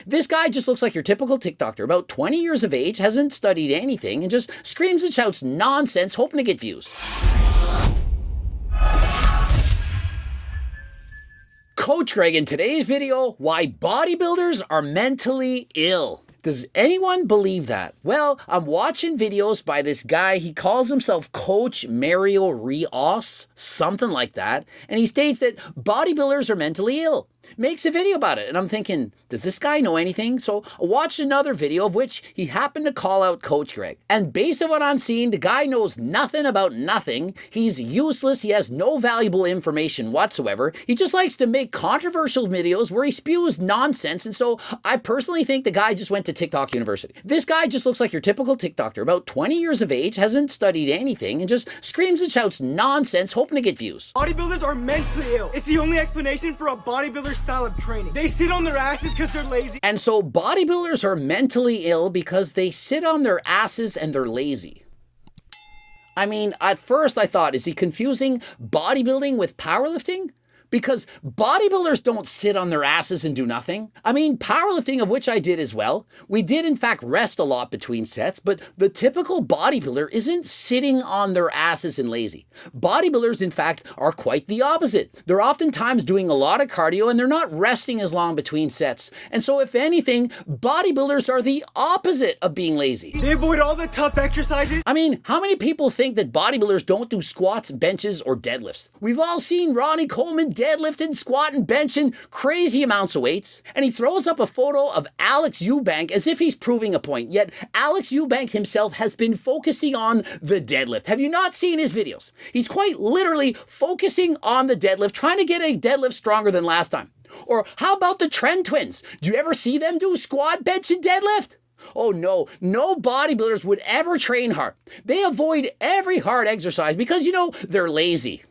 This guy just looks like your typical TikToker, about 20 years of age, hasn't studied anything, and just screams and shouts nonsense hoping to get views. Coach Greg in today's video, why bodybuilders are mentally ill. Does anyone believe that? Well, I'm watching videos by this guy. He calls himself Coach Mario Rios, something like that. And he states that bodybuilders are mentally ill. Makes a video about it. And I'm thinking, does this guy know anything? So I watched another video of which he happened to call out Coach Greg. And based on what I'm seeing, the guy knows nothing about nothing. He's useless. He has no valuable information whatsoever. He just likes to make controversial videos where he spews nonsense. And so I personally think the guy just went to TikTok University. This guy just looks like your typical TikToker, about 20 years of age, hasn't studied anything, and just screams and shouts nonsense hoping to get views. Bodybuilders are mentally ill. It's the only explanation for a bodybuilder style of training. They sit on their asses because they're lazy. And so bodybuilders are mentally ill because they sit on their asses and they're lazy. I mean, at first I thought, is he confusing bodybuilding with powerlifting? Because bodybuilders don't sit on their asses and do nothing. I mean, powerlifting, of which I did as well, we did in fact rest a lot between sets, but the typical bodybuilder isn't sitting on their asses and lazy. Bodybuilders, in fact, are quite the opposite. They're oftentimes doing a lot of cardio and they're not resting as long between sets. And so if anything, bodybuilders are the opposite of being lazy. They avoid all the tough exercises. I mean, how many people think that bodybuilders don't do squats, benches, or deadlifts? We've all seen Ronnie Coleman deadlifting, squatting, benching crazy amounts of weights. And he throws up a photo of Alex Eubank as if he's proving a point. Yet Alex Eubank himself has been focusing on the deadlift. Have you not seen his videos? He's quite literally focusing on the deadlift, trying to get a deadlift stronger than last time. Or how about the Trend Twins? Do you ever see them do squat, bench, and deadlift? Oh no, no bodybuilders would ever train hard. They avoid every hard exercise because, you know, they're lazy.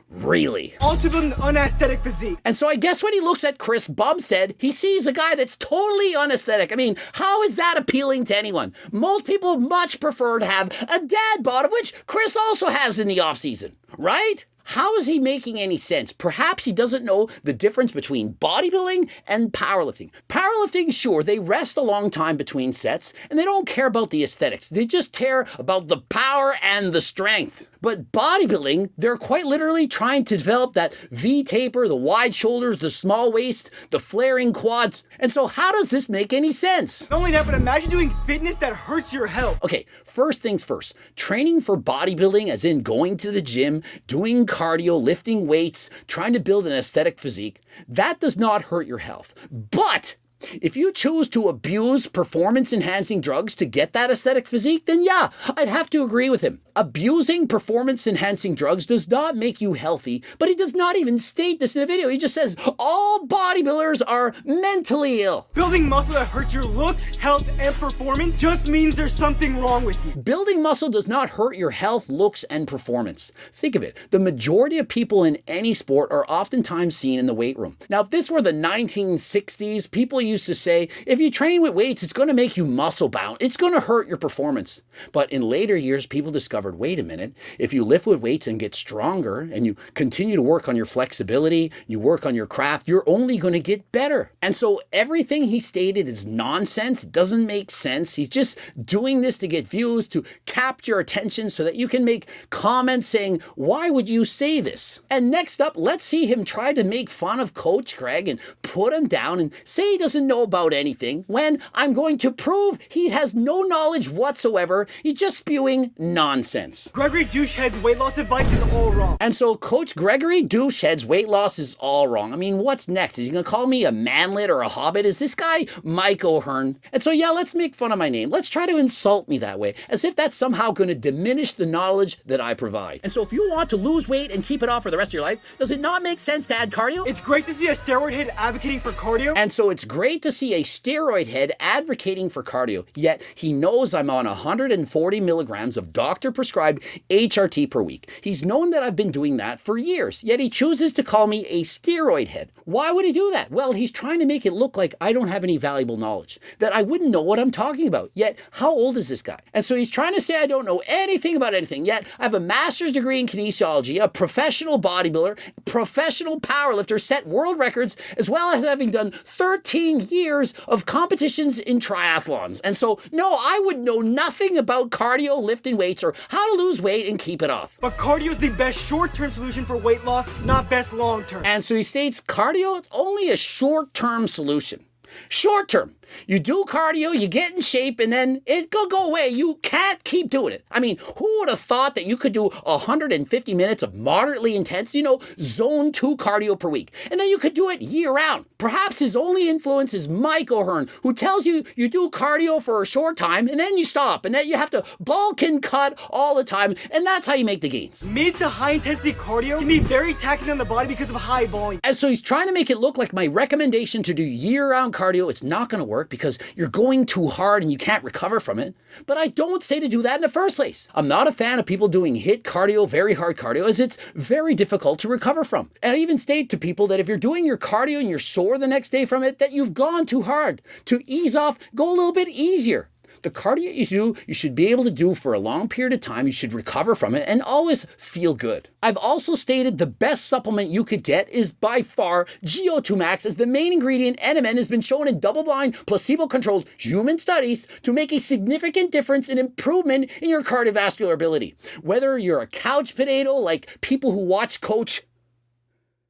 Really? Ultimate unaesthetic physique. And so I guess when he looks at Chris Bumstead, he sees a guy that's totally unaesthetic. I mean, how is that appealing to anyone? Most people much prefer to have a dad bod, of which Chris also has in the off season, right? How is he making any sense? Perhaps he doesn't know the difference between bodybuilding and powerlifting. Powerlifting, sure, they rest a long time between sets, and they don't care about the aesthetics. They just care about the power and the strength. But bodybuilding, they're quite literally trying to develop that V-taper, the wide shoulders, the small waist, the flaring quads. And so how does this make any sense? Not only that, but imagine doing fitness that hurts your health. Okay, first things first. Training for bodybuilding, as in going to the gym, doing cardio, lifting weights, trying to build an aesthetic physique, that does not hurt your health. But if you choose to abuse performance-enhancing drugs to get that aesthetic physique, then yeah, I'd have to agree with him. Abusing performance-enhancing drugs does not make you healthy, but he does not even state this in the video. He just says, all bodybuilders are mentally ill. Building muscle that hurts your looks, health, and performance just means there's something wrong with you. Building muscle does not hurt your health, looks, and performance. Think of it. The majority of people in any sport are oftentimes seen in the weight room. Now, if this were the 1960s, people used to say, if you train with weights, it's going to make you muscle bound. It's going to hurt your performance. But in later years, people discovered, wait a minute, if you lift with weights and get stronger and you continue to work on your flexibility, you work on your craft, you're only going to get better. And so everything he stated is nonsense. It doesn't make sense. He's just doing this to get views, to capture attention so that you can make comments saying, why would you say this? And next up, let's see him try to make fun of Coach Greg and put him down and say he doesn't know about anything when I'm going to prove he has no knowledge whatsoever. He's just spewing nonsense. Gregory Doucette's weight loss advice is all wrong. And so Coach Gregory Doucette's weight loss is all wrong. I mean, what's next? Is he going to call me a manlet or a hobbit? Is this guy Mike O'Hearn? And so, yeah, let's make fun of my name. Let's try to insult me that way, as if that's somehow going to diminish the knowledge that I provide. And so if you want to lose weight and keep it off for the rest of your life, does it not make sense to add cardio? It's great to see a steroid head advocating for cardio. And so it's great to see a steroid head advocating for cardio, yet he knows I'm on 140 milligrams of doctor-prescribed HRT per week. He's known that I've been doing that for years, yet he chooses to call me a steroid head. Why would he do that? Well, he's trying to make it look like I don't have any valuable knowledge, that I wouldn't know what I'm talking about. Yet, how old is this guy? And so he's trying to say I don't know anything about anything, yet I have a master's degree in kinesiology, a professional bodybuilder, professional powerlifter, set world records, as well as having done 13 years of competitions in triathlons. And so, no, I would know nothing about cardio, lifting weights, or how to lose weight and keep it off. But cardio is the best short-term solution for weight loss, not best long-term. And so he states cardio is only a short-term solution. Short term, you do cardio, you get in shape, and then it'll go away. You can't keep doing it. I mean, who would have thought that you could do 150 minutes of moderately intense, zone 2 cardio per week, and then you could do it year round? Perhaps his only influence is Mike O'Hearn, who tells you you do cardio for a short time, and then you stop, and then you have to bulk and cut all the time, and that's how you make the gains. Mid to high intensity cardio can be very taxing on the body because of high volume. And so he's trying to make it look like my recommendation to do year-round cardio. It's not going to work because you're going too hard and you can't recover from it. But I don't say to do that in the first place. I'm not a fan of people doing HIIT cardio, very hard cardio, as it's very difficult to recover from. And I even state to people that if you're doing your cardio and you're sore the next day from it, that you've gone too hard. To ease off, go a little bit easier. The cardio you do, you should be able to do for a long period of time. You should recover from it and always feel good. I've also stated the best supplement you could get is by far GO2 Max, as the main ingredient, NMN, has been shown in double-blind, placebo-controlled human studies to make a significant difference in improvement in your cardiovascular ability. Whether you're a couch potato like people who watch Coach.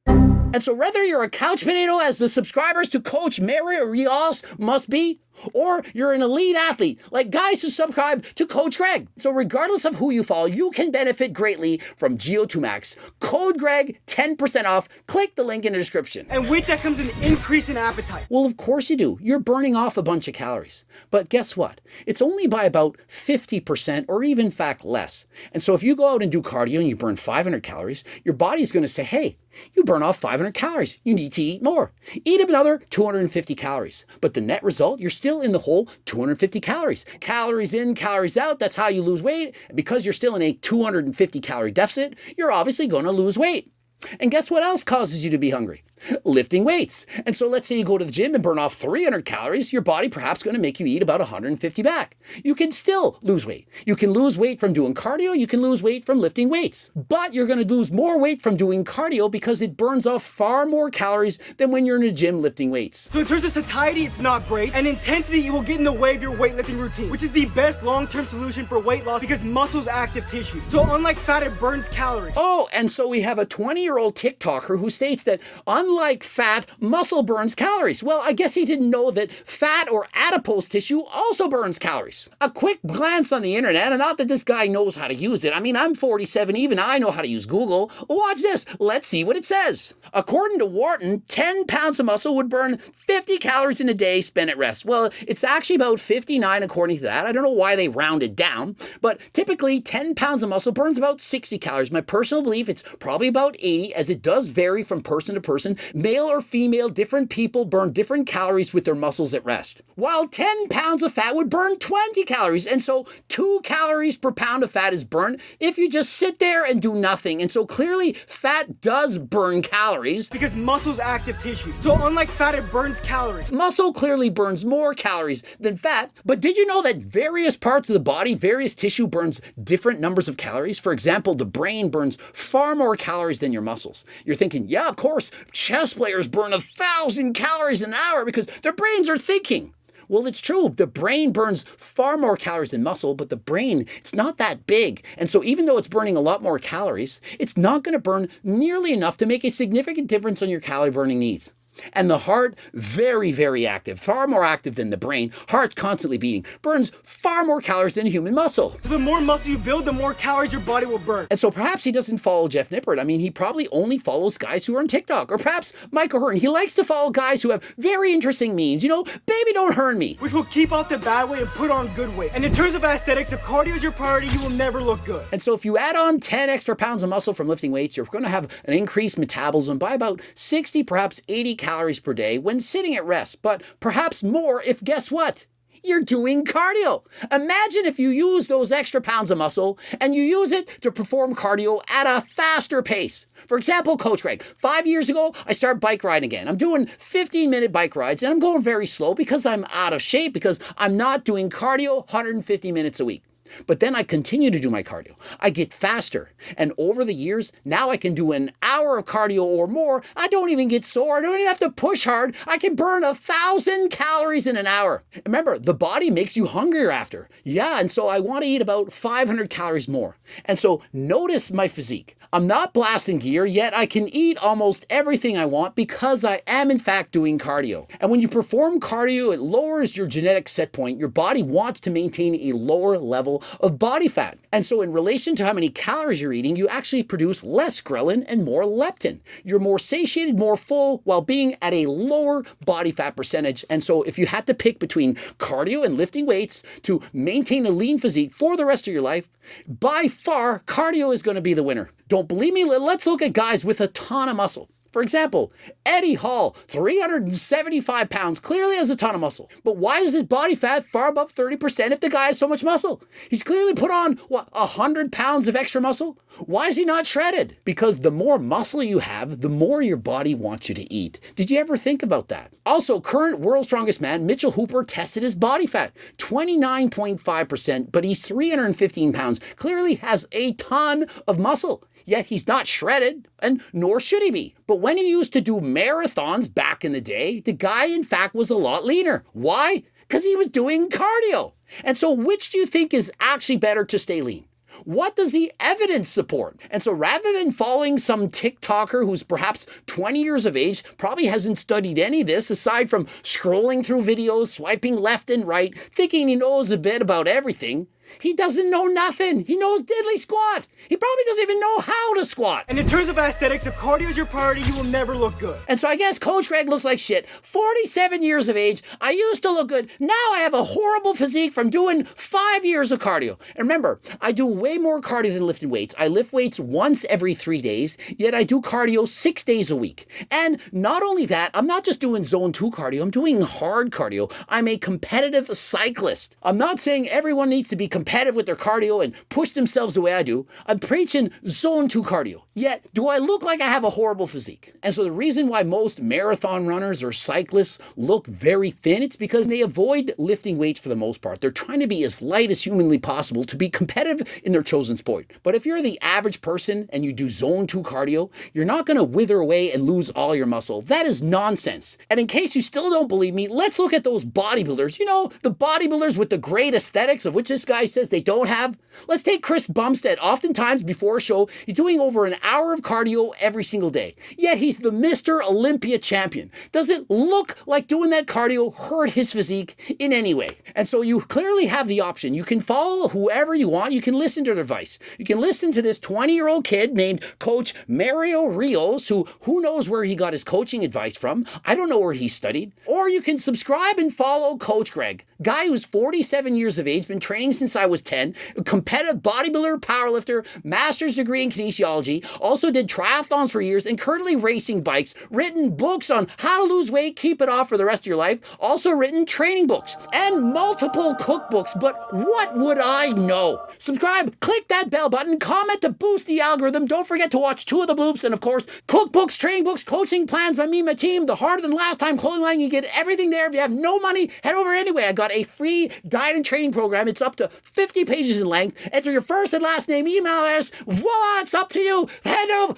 And so whether you're a couch potato, as the subscribers to Coach Mary Rios must be, or you're an elite athlete, like guys who subscribe to Coach Greg. So regardless of who you follow, you can benefit greatly from GO2 Max. Code Greg, 10% off. Click the link in the description. And with that comes an increase in appetite. Well, of course you do. You're burning off a bunch of calories. But guess what? It's only by about 50% or even in fact less. And so if you go out and do cardio and you burn 500 calories, your body's going to say, hey, you burn off 500 calories. You need to eat more. Eat another 250 calories. But the net result, you're still in the hole 250 calories. Calories in, calories out, that's how you lose weight. And because you're still in a 250 calorie deficit, you're obviously going to lose weight. And guess what else causes you to be hungry? Lifting weights. And so let's say you go to the gym and burn off 300 calories, your body perhaps going to make you eat about 150 back. You can still lose weight. You can lose weight from doing cardio, you can lose weight from lifting weights. But you're going to lose more weight from doing cardio because it burns off far more calories than when you're in a gym lifting weights. So in terms of satiety, it's not great, and intensity, it will get in the way of your weightlifting routine, which is the best long-term solution for weight loss because muscle is active tissues. So unlike fat, it burns calories. Oh, and so we have a 20-year-old TikToker who states that unlike fat, muscle burns calories. Well, I guess he didn't know that fat or adipose tissue also burns calories. A quick glance on the internet, and not that this guy knows how to use it. I mean, I'm 47, even I know how to use Google. Watch this. Let's see what it says. According to Wharton, 10 pounds of muscle would burn 50 calories in a day spent at rest. Well, it's actually about 59 according to that. I don't know why they rounded down, but typically 10 pounds of muscle burns about 60 calories. My personal belief, it's probably about 80, as it does vary from person to person. Male or female, different people burn different calories with their muscles at rest. While 10 pounds of fat would burn 20 calories. And so 2 calories per pound of fat is burned if you just sit there and do nothing. And so clearly fat does burn calories. Because muscle's active tissues. So unlike fat, it burns calories. Muscle clearly burns more calories than fat. But did you know that various parts of the body, various tissue burns different numbers of calories? For example, the brain burns far more calories than your muscles. You're thinking, yeah, of course, chess players burn 1,000 calories an hour because their brains are thinking. Well, it's true. The brain burns far more calories than muscle, but the brain, it's not that big. And so even though it's burning a lot more calories, it's not going to burn nearly enough to make a significant difference on your calorie burning needs. And the heart, very, very active, far more active than the brain. Heart's constantly beating, burns far more calories than human muscle. So the more muscle you build, the more calories your body will burn. And so perhaps he doesn't follow Jeff Nippert. I mean, he probably only follows guys who are on TikTok. Or perhaps Mike O'Hearn. He likes to follow guys who have very interesting memes. Baby, don't hurt me. Which will keep off the bad weight and put on good weight. And in terms of aesthetics, if cardio is your priority, you will never look good. And so if you add on 10 extra pounds of muscle from lifting weights, you're going to have an increased metabolism by about 60, perhaps 80 calories per day when sitting at rest, but perhaps more if, guess what? You're doing cardio. Imagine if you use those extra pounds of muscle and you use it to perform cardio at a faster pace. For example, Coach Greg, 5 years ago, I started bike riding again. I'm doing 15-minute bike rides and I'm going very slow because I'm out of shape, because I'm not doing cardio 150 minutes a week. But then I continue to do my cardio. I get faster. And over the years, now I can do an hour of cardio or more. I don't even get sore. I don't even have to push hard. I can burn 1,000 calories in an hour. Remember, the body makes you hungrier after. Yeah, and so I want to eat about 500 calories more. And so notice my physique. I'm not blasting gear, yet I can eat almost everything I want because I am in fact doing cardio. And when you perform cardio, it lowers your genetic set point. Your body wants to maintain a lower level of body fat. And so in relation to how many calories you're eating, you actually produce less ghrelin and more leptin. You're more satiated, more full, while being at a lower body fat percentage. And so if you had to pick between cardio and lifting weights to maintain a lean physique for the rest of your life, by far, cardio is going to be the winner. Don't believe me? Let's look at guys with a ton of muscle. For example, Eddie Hall, 375 pounds, clearly has a ton of muscle. But why is his body fat far above 30% if the guy has so much muscle? He's clearly put on, 100 pounds of extra muscle? Why is he not shredded? Because the more muscle you have, the more your body wants you to eat. Did you ever think about that? Also, current world's strongest man, Mitchell Hooper, tested his body fat, 29.5%, but he's 315 pounds, clearly has a ton of muscle. Yet he's not shredded, and nor should he be. But when he used to do marathons back in the day, the guy in fact was a lot leaner. Why? Because he was doing cardio. And so which do you think is actually better to stay lean? What does the evidence support? And so rather than following some TikToker who's perhaps 20 years of age, probably hasn't studied any of this aside from scrolling through videos, swiping left and right, thinking he knows a bit about everything, he doesn't know nothing. He knows diddly squat. He probably doesn't even know how to squat. And in terms of aesthetics, if cardio is your priority, you will never look good. And so I guess Coach Greg looks like shit. 47 years of age. I used to look good. Now I have a horrible physique from doing 5 years of cardio. And remember, I do way more cardio than lifting weights. I lift weights once every 3 days, yet I do cardio 6 days a week. And not only that, I'm not just doing zone 2 cardio, I'm doing hard cardio. I'm a competitive cyclist. I'm not saying everyone needs to be competitive with their cardio and push themselves the way I do. I'm preaching zone 2 cardio. Yet, do I look like I have a horrible physique? And so the reason why most marathon runners or cyclists look very thin, it's because they avoid lifting weights for the most part. They're trying to be as light as humanly possible to be competitive in their chosen sport. But if you're the average person and you do zone 2 cardio, you're not going to wither away and lose all your muscle. That is nonsense. And in case you still don't believe me, let's look at those bodybuilders. You know, the bodybuilders with the great aesthetics of which this guy says they don't have. Let's take Chris Bumstead. Oftentimes before a show, he's doing over an hour of cardio every single day. Yet he's the Mr. Olympia champion. Does it look like doing that cardio hurt his physique in any way? And so you clearly have the option. You can follow whoever you want. You can listen to their advice. You can listen to this 20-year-old kid named Coach Mario Rios, who knows where he got his coaching advice from. I don't know where he studied. Or you can subscribe and follow Coach Greg, guy who's 47 years of age, been training since I was 10, a competitive bodybuilder, powerlifter, master's degree in kinesiology, also did triathlons for years and currently racing bikes, written books on how to lose weight, keep it off for the rest of your life, also written training books and multiple cookbooks. But what would I know? Subscribe, click that bell button, comment to boost the algorithm. Don't forget to watch 2 of the bloops and of course, cookbooks, training books, coaching plans by me and my team, the Harder Than Last Time clothing line. You get everything there. If you have no money, head over anyway. I got a free diet and training program. It's up to 50 pages in length. Enter your first and last name, email address. Voila, it's up to you. Head over.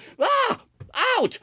Out.